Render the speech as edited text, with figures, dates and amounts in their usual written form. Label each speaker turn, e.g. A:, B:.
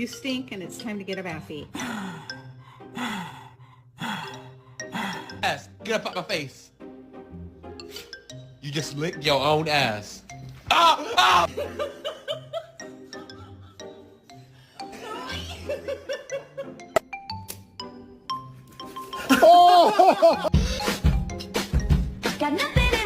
A: You stink and it's time to get a bathie.
B: Ass, get up out my face. You just licked your own ass. Ah! Ah!
C: Got nothing